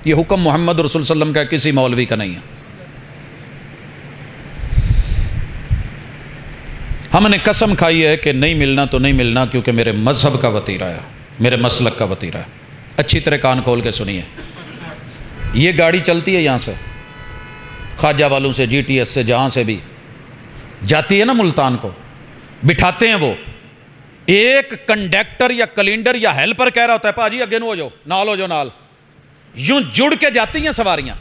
یہ حکم محمد رسول صلی اللہ علیہ وسلم کا، کسی مولوی کا نہیں ہے۔ ہم نے قسم کھائی ہے کہ نہیں ملنا تو نہیں ملنا، کیونکہ میرے مذہب کا وتیرہ ہے، میرے مسلک کا وتیرہ ہے۔ اچھی طرح کان کھول کے سنیے، یہ گاڑی چلتی ہے یہاں سے، خواجہ والوں سے، جی ٹی ایس سے، جہاں سے بھی جاتی ہے نا ملتان کو، بٹھاتے ہیں وہ، ایک کنڈکٹر یا کلینڈر یا ہیلپر کہہ رہا ہوتا ہے پاجی اگے نو ہو جاؤ، نال ہو جاؤ، نال، یوں جڑ کے جاتی ہیں سواریاں۔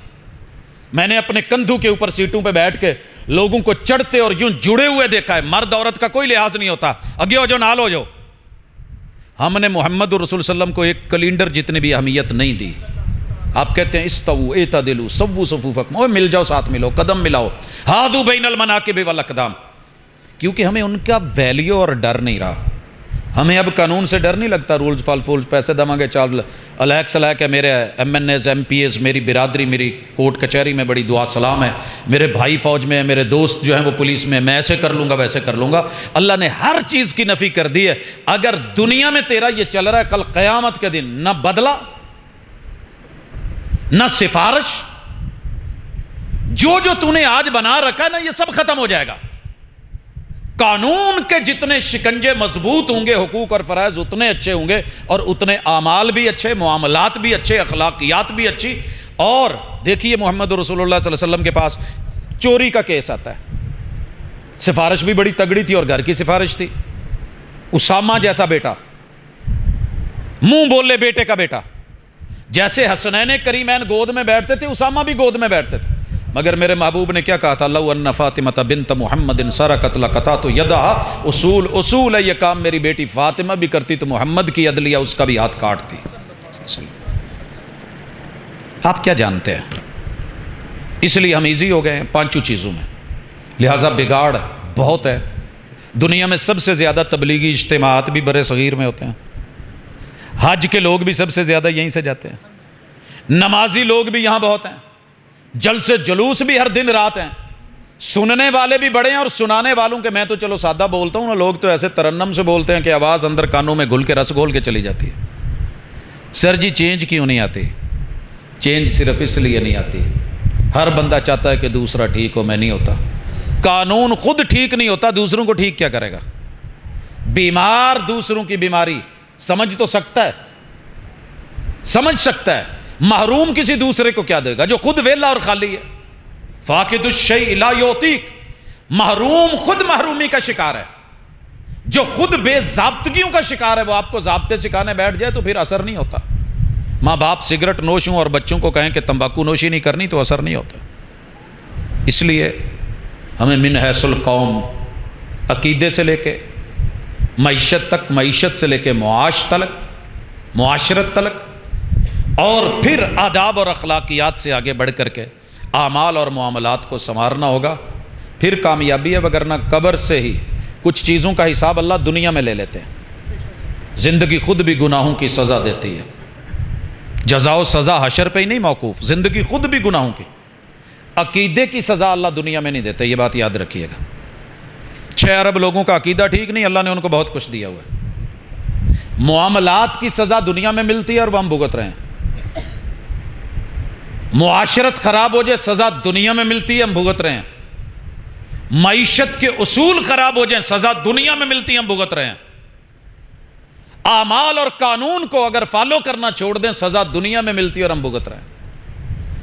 میں نے اپنے کندھوں کے اوپر سیٹوں پہ بیٹھ کے لوگوں کو چڑھتے اور یوں جڑے ہوئے دیکھا ہے، مرد عورت کا کوئی لحاظ نہیں ہوتا، اگے ہو جاؤ، نال ہو جاؤ۔ ہم نے محمد رسول صلی اللہ علیہ وسلم کو ایک کلینڈر جتنی بھی اہمیت نہیں دی۔ آپ کہتے ہیں استووا اعتدلوا سووا صفوفکم، اوہ مل جاؤ، ساتھ ملو، قدم ملاؤ، ہادو بین المناکب والاقدام، کیونکہ ہمیں ان کا ویلیو اور ڈر نہیں رہا۔ ہمیں اب قانون سے ڈر نہیں لگتا، رولز فالفولز، پیسے دماں گے، چال الیکس الیک ہے، میرے M N As, M P As, میری برادری، میری کورٹ کچہری میں بڑی دعا سلام ہے، میرے بھائی فوج میں ہیں، میرے دوست جو ہیں وہ پولیس میں، میں ایسے کر لوں گا ویسے کر لوں گا۔ اللہ نے ہر چیز کی نفی کر دی ہے۔ اگر دنیا میں تیرا یہ چل رہا ہے، کل قیامت کے دن نہ بدلہ نہ سفارش، جو تو نے آج بنا رکھا ہے نا، یہ سب ختم ہو جائے گا۔ قانون کے جتنے شکنجے مضبوط ہوں گے، حقوق اور فرائض اتنے اچھے ہوں گے، اور اتنے اعمال بھی اچھے، معاملات بھی اچھے، اخلاقیات بھی اچھی۔ اور دیکھیے محمد رسول اللہ صلی اللہ علیہ وسلم کے پاس چوری کا کیس آتا ہے، سفارش بھی بڑی تگڑی تھی اور گھر کی سفارش تھی۔ اسامہ جیسا بیٹا، منہ بولے بیٹے کا بیٹا، جیسے حسنین کریمین گود میں بیٹھتے تھے، اسامہ بھی گود میں بیٹھتے تھے، مگر میرے محبوب نے کیا کہا تھا؟ لو ان فاطمہ بنت محمد سرقت لقطعت یدہا، اصول ہے یہ کام میری بیٹی فاطمہ بھی کرتی تو محمد کی عدلیہ اس کا بھی ہاتھ کاٹتی۔ آپ کیا جانتے ہیں؟ اس لیے ہم ایزی ہو گئے ہیں پانچوں چیزوں میں، لہٰذا بگاڑ بہت ہے۔ دنیا میں سب سے زیادہ تبلیغی اجتماعات بھی برے صغیر میں ہوتے ہیں، حج کے لوگ بھی سب سے زیادہ یہیں سے جاتے ہیں، نمازی لوگ بھی یہاں بہت ہیں، جلسے جلوس بھی ہر دن رات ہیں، سننے والے بھی بڑے ہیں اور سنانے والوں کے، میں تو چلو سادہ بولتا ہوں، لوگ تو ایسے ترنم سے بولتے ہیں کہ آواز اندر کانوں میں گھل کے رس گھول کے چلی جاتی ہے۔ سر جی چینج کیوں نہیں آتی؟ چینج صرف اس لیے نہیں آتی، ہر بندہ چاہتا ہے کہ دوسرا ٹھیک ہو، میں نہیں ہوتا۔ قانون خود ٹھیک نہیں ہوتا، دوسروں کو ٹھیک کیا کرے گا؟ بیمار دوسروں کی بیماری سمجھ تو سکتا ہے، سمجھ سکتا ہے، محروم کسی دوسرے کو کیا دے گا جو خود ویلا اور خالی ہے؟ فاقد الشیء لا یعطیک، محروم خود محرومی کا شکار ہے، جو خود بے ضابطگیوں کا شکار ہے وہ آپ کو ضابطے سکھانے بیٹھ جائے تو پھر اثر نہیں ہوتا۔ ماں باپ سگریٹ نوش ہوں اور بچوں کو کہیں کہ تمباکو نوشی نہیں کرنی تو اثر نہیں ہوتا۔ اس لیے ہمیں من حیث القوم، عقیدے سے لے کے معیشت تک، معیشت سے لے کے معاش تلک، معاشرت تلک، اور پھر آداب اور اخلاقیات سے آگے بڑھ کر کے اعمال اور معاملات کو سنوارنا ہوگا، پھر کامیابی ہے، وگرنہ قبر سے ہی کچھ چیزوں کا حساب اللہ دنیا میں لے لیتے ہیں۔ زندگی خود بھی گناہوں کی سزا دیتی ہے، جزا و سزا حشر پہ ہی نہیں موقوف، زندگی خود بھی گناہوں کی، عقیدے کی سزا اللہ دنیا میں نہیں دیتے، یہ بات یاد رکھیے گا۔ 6 ارب لوگوں کا عقیدہ ٹھیک نہیں، اللہ نے ان کو بہت کچھ دیا ہوا ہے۔ معاملات کی سزا دنیا میں ملتی ہے اور وہ ہم بھگت رہے ہیں۔ معاشرت خراب ہو جائے سزا دنیا میں ملتی ہے، ہم بھگت رہے ہیں۔ معیشت کے اصول خراب ہو جائیں سزا دنیا میں ملتی ہے، ہم بھگت رہے ہیں۔ اعمال اور قانون کو اگر فالو کرنا چھوڑ دیں سزا دنیا میں ملتی ہے اور ہم بھگت رہے ہیں۔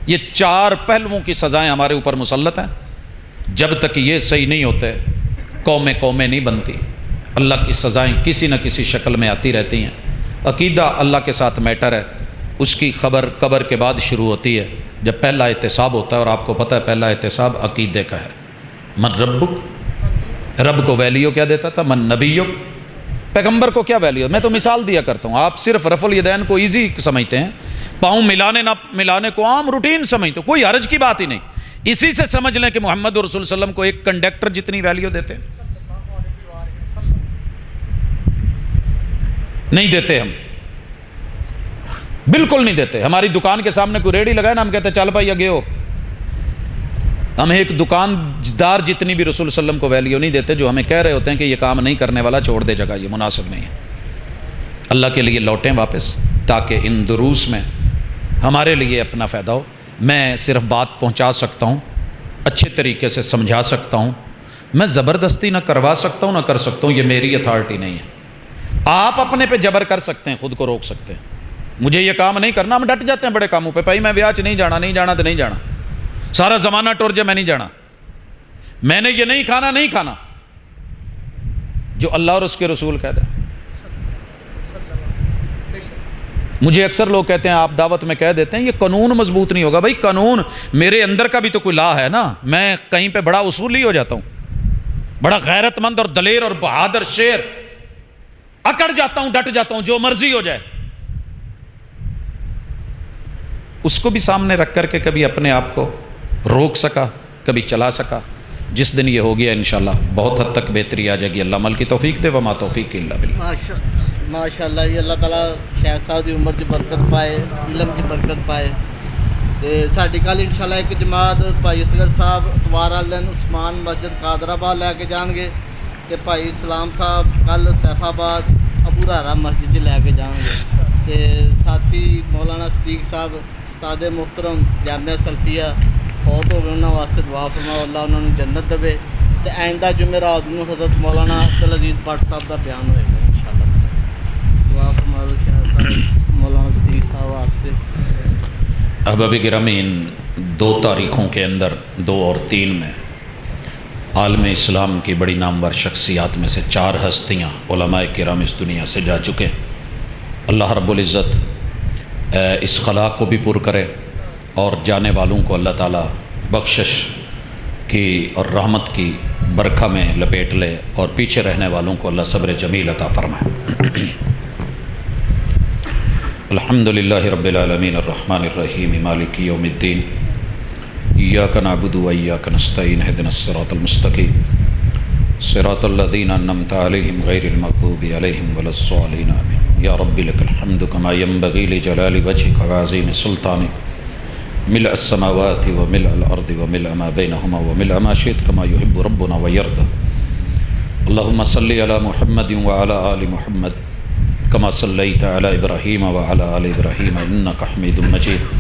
یہ 4 پہلوؤں کی سزائیں ہمارے اوپر مسلط ہیں۔ جب تک یہ صحیح نہیں ہوتے قومیں نہیں بنتی، اللہ کی سزائیں کسی نہ کسی شکل میں آتی رہتی ہیں۔ عقیدہ اللہ کے ساتھ میٹر ہے، اس کی خبر قبر کے بعد شروع ہوتی ہے، جب پہلا احتساب ہوتا ہے، اور آپ کو پتہ ہے پہلا احتساب عقیدے کا ہے۔ من ربک، رب کو ویلیو کیا دیتا تھا؟ من نبیک، پیغمبر کو کیا ویلیو؟ میں تو مثال دیا کرتا ہوں، آپ صرف رفع الیدین کو ایزی سمجھتے ہیں، پاؤں ملانے نہ ملانے کو عام روٹین سمجھتے ہو، کوئی حرج کی بات ہی نہیں۔ اسی سے سمجھ لیں کہ محمد رسول صلی اللہ علیہ وسلم کو ایک کنڈکٹر جتنی ویلیو دیتے ہیں۔ نہیں دیتے ہم، بالکل نہیں دیتے. ہماری دکان کے سامنے کوئی ریڑھی لگائے نا، ہم کہتے ہیں چل بھائی آگے ہو. ہم ایک دکاندار جتنی بھی رسول صلی اللہ علیہ وسلم کو ویلیو نہیں دیتے. جو ہمیں کہہ رہے ہوتے ہیں کہ یہ کام نہیں کرنے والا، چھوڑ دے جگہ، یہ مناسب نہیں ہے. اللہ کے لیے لوٹیں واپس، تاکہ ان دروس میں ہمارے لیے اپنا فائدہ ہو. میں صرف بات پہنچا سکتا ہوں، اچھے طریقے سے سمجھا سکتا ہوں. میں زبردستی نہ کروا سکتا ہوں نہ کر سکتا ہوں، یہ میری اتھارٹی نہیں ہے. آپ اپنے پہ جبر کر سکتے ہیں، خود کو روک سکتے ہیں. مجھے یہ کام نہیں کرنا، ہم ڈٹ جاتے ہیں بڑے کاموں پہ. بھائی میں بیاہ چ نہیں جانا تو نہیں جانا. سارا زمانہ ٹر جائے میں نہیں جانا. میں نے یہ نہیں کھانا. جو اللہ اور اس کے رسول کہہ دیں. مجھے اکثر لوگ کہتے ہیں، آپ دعوت میں کہہ دیتے ہیں یہ قانون مضبوط نہیں ہوگا. بھائی قانون میرے اندر کا بھی تو کوئی لا ہے نا. میں کہیں پہ بڑا اصولی ہو جاتا ہوں، بڑا غیرت مند اور دلیر اور بہادر شیر، اکڑ جاتا ہوں، ڈٹ جاتا ہوں، جو مرضی ہو جائے. اس کو بھی سامنے رکھ کر کے کبھی اپنے آپ کو روک سکا، کبھی چلا سکا. جس دن یہ ہو گیا انشاءاللہ بہت حد تک بہتری آ جائے گی. اللہ عمل کی توفیق دے. وما توفیق الا باللہ. ماشاءاللہ جی، اللہ تعالیٰ شیخ صاحب کی عمر چ برکت پائے، علم چ برکت پائے. تے ساڈی کل انشاءاللہ ایک جماعت بھائی اصغر صاحب اتوار والے دن عثمان مسجد قادر آباد لے کے جان گے، تے بھائی سلام صاحب کل سیف آباد ابو ہرارا مسجد چ لے کے جان گے. تے ساتھی مولانا صدیق صاحب استاد محترم جامعہ سلفیہ فوت ہو گئے، انہوں واسطے دعا فرماؤ اللہ انہوں نے جنت دے. تے آئندہ جمعرات نوں حضرت مولانا عبدالعزیز بٹ صاحب دا بیان ہوئے گا انشاءاللہ. دعا فرماؤ شیخ صاحب مولانا صدیق صاحب واسطے. احباب گرامی، ان 2 تاریخوں کے اندر 2 اور 3 میں عالم اسلام کی بڑی نامور شخصیات میں سے 4 ہستیاں علماء کرام اس دنیا سے جا چکے. اللہ رب العزت اس خلا کو بھی پر کرے اور جانے والوں کو اللہ تعالیٰ بخشش کی اور رحمت کی برکھا میں لپیٹ لے، اور پیچھے رہنے والوں کو اللہ صبر جمیل عطا فرمائے. الحمدللہ رب العالمین الرحمن الرحیم مالک یوم الدین ایاک نعبد و ایاک نستعین اہدنا الصراط المستقیم صراط الذین انعمت علیہم غیر المغضوب علیہم ولا الضالین آمین. یا رب لک الحمد کما ینبغی لجلال وجہک وعظیم سلطانک ملء السماوات وملء الارض وملء ما بینہما وملء ما شئت کما یحب ربنا ویرضى. اللہم صلی علی محمد وعلی آل محمد کما صلیت علی ابراہیم وعلی آل ابراہیم انک حمید مجید.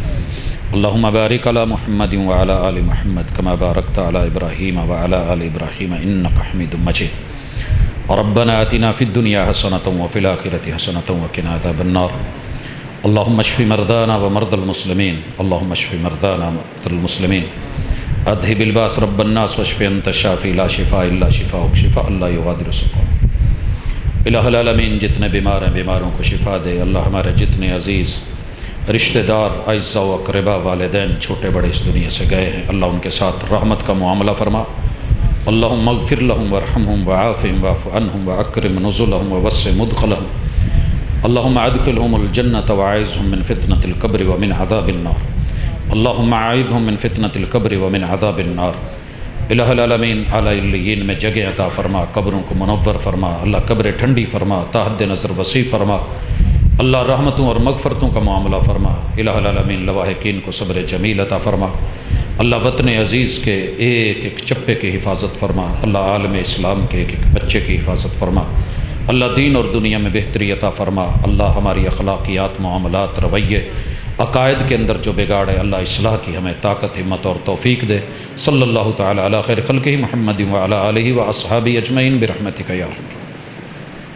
اللہم بارک علی محمد وعلی آل محمد کما بارکت علی ابراہیم وعلی آل ابراہیم انک حمید مجید. ربنا آتنا فی الدنیا حسنۃ وفی الآخرۃ حسنۃ وقنا عذاب النار. اللہم اشف مرضانا ومرضى المسلمین. اللہم اشف مرضانا ومرضى المسلمین. اذهب الباس رب الناس واشف انت الشافی لا شفاء الا شفاءک شفاء لا یغادر سقما. الہ العالمین، جتنے بیمار ہیں بیماروں کو شفا دے. اللہ ہمارے جتنے عزیز رشتہ دار، اعزاء و اقرباء، والدین چھوٹے بڑے اس دنیا سے گئے ہیں، اللہ ان کے ساتھ رحمت کا معاملہ فرما. اللہم اغفر لهم وارحمهم وعافهم واعف عنهم واکرم نزلهم ووسع مدخلهم. اللہم ادخلهم الجنة وعائذهم من فتنة القبر ومن عذاب النار. اللہم اعیذهم من فتنة القبر ومن عذاب النار. الہ العالمین، اعلیٰ علیین میں جگہ عطا فرما، قبروں کو منور فرما. اللہ قبر ٹھنڈی فرما، تحد نظر وسیع فرما. اللہ رحمتوں اور مغفرتوں کا معاملہ فرما. الہ العالمین، لواحقین کو صبر جمیل عطا فرما. اللہ وطن عزیز کے ایک ایک چپے کی حفاظت فرما. اللہ عالم اسلام کے ایک ایک بچے کی حفاظت فرما. اللہ دین اور دنیا میں بہتری عطا فرما. اللہ ہماری اخلاقیات، معاملات، رویے، عقائد کے اندر جو بگاڑ ہے، اللہ اصلاح کی ہمیں طاقت، ہمت اور توفیق دے. صلی اللہ تعالی علی خیر خلقہ محمد وعلی آلہ واصحابہ اجمعین برحمتک یا رحمۃ.